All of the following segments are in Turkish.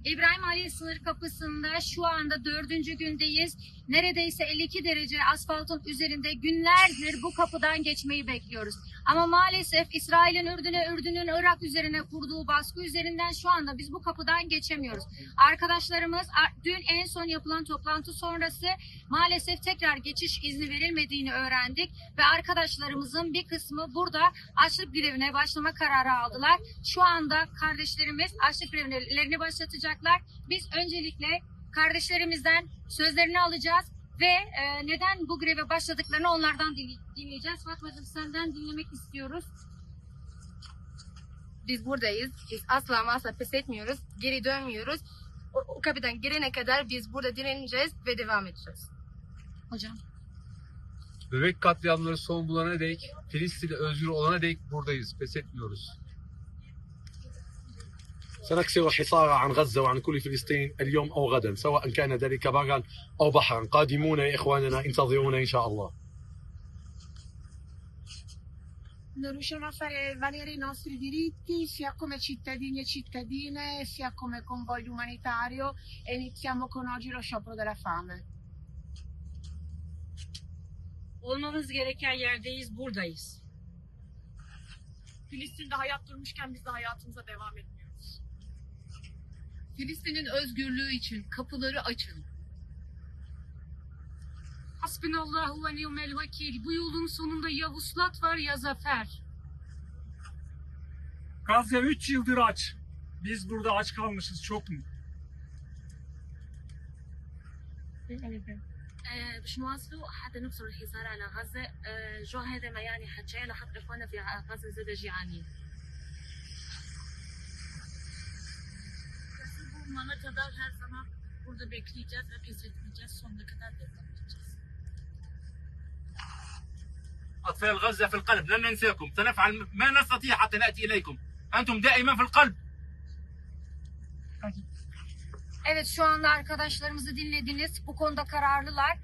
İbrahim Aliye sınır kapısında şu anda 4. gündeyiz. Neredeyse 52 derece asfaltın üzerinde günlerdir bu kapıdan geçmeyi bekliyoruz. Ama maalesef İsrail'in Ürdün'ün Irak üzerine kurduğu baskı üzerinden şu anda biz bu kapıdan geçemiyoruz. Arkadaşlarımız dün en son yapılan toplantı sonrası maalesef tekrar geçiş izni verilmediğini öğrendik ve arkadaşlarımızın bir kısmı burada açlık grevine başlama kararı aldılar. Şu anda kardeşlerimiz açlık grevlerini başlatacaklar. Biz öncelikle kardeşlerimizden sözlerini alacağız ve neden bu greve başladıklarını onlardan dinleyeceğiz. Fatmacığım, senden dinlemek istiyoruz. Biz buradayız. Biz asla pes etmiyoruz. Geri dönmüyoruz. O kapıdan girene kadar biz burada direneceğiz ve devam edeceğiz. Hocam. Bebek katliamları son bulana dek, Filistin özgür olana dek buradayız. Pes etmiyoruz. سنكسر الحصار عن غزة وعن كل فلسطين اليوم أو غدا سواء كان ذلك برا أو بحرا قادمون يا إخواننا انتظرونا إن شاء الله. Non riusciamo a fare valere i nostri diritti sia come cittadini e cittadine sia come convoglio umanitario e iniziamo con oggi lo sciopero della fame. Olmamız gereken yerdeyiz, buradayız. Filistin'de hayat durmuşken biz de hayatımıza devam etmiyoruz. Filistin'in özgürlüğü için kapıları açın. Hasbinallahu ve ni'mel vekil. Bu yolun sonunda ya vuslat var ya zafer. Gazze 3 yıldır aç. Biz burada aç kalmışız, çok mu? باش نواصلوا حتى نكسر الحصار على غزة. جو هذا ما يعني حتى لحق إخواننا في غزة زاد جيعانين. Bulunana kadar her zaman burada bekleyeceğiz ve pes etmeyeceğiz. Sonuna kadar devam edeceğiz. أطفال غزة في القلب لن ننساكم سنفعل ما نستطيع حتى نأتي إليكم أنتم دائما في القلب. Evet, şu anda arkadaşlarımızı dinlediniz. Bu konuda kararlılar.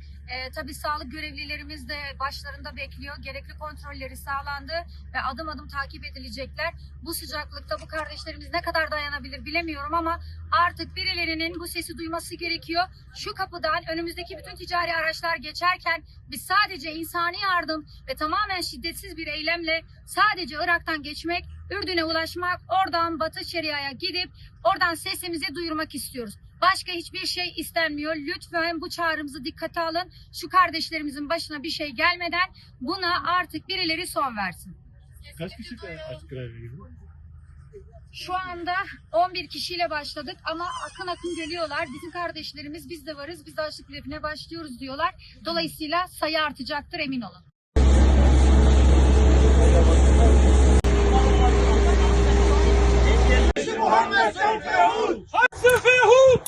Tabii sağlık görevlilerimiz de başlarında bekliyor. Gerekli kontrolleri sağlandı ve adım adım takip edilecekler. Bu sıcaklıkta bu kardeşlerimiz ne kadar dayanabilir bilemiyorum ama artık birilerinin bu sesi duyması gerekiyor. Şu kapıdan önümüzdeki bütün ticari araçlar geçerken biz sadece insani yardım ve tamamen şiddetsiz bir eylemle sadece Irak'tan geçmek, Ürdün'e ulaşmak, oradan Batı Şeria'ya gidip oradan sesimizi duyurmak istiyoruz. Başka hiçbir şey istenmiyor. Lütfen bu çağrımızı dikkate alın. Şu kardeşlerimizin başına bir şey gelmeden buna artık birileri son versin. Kaç kişi açık greve girdi? Şu anda 11 kişiyle başladık ama akın geliyorlar. Bizim kardeşlerimiz biz de varız. Biz de açlık grevine başlıyoruz diyorlar. Dolayısıyla sayı artacaktır, emin olun. Sefehut!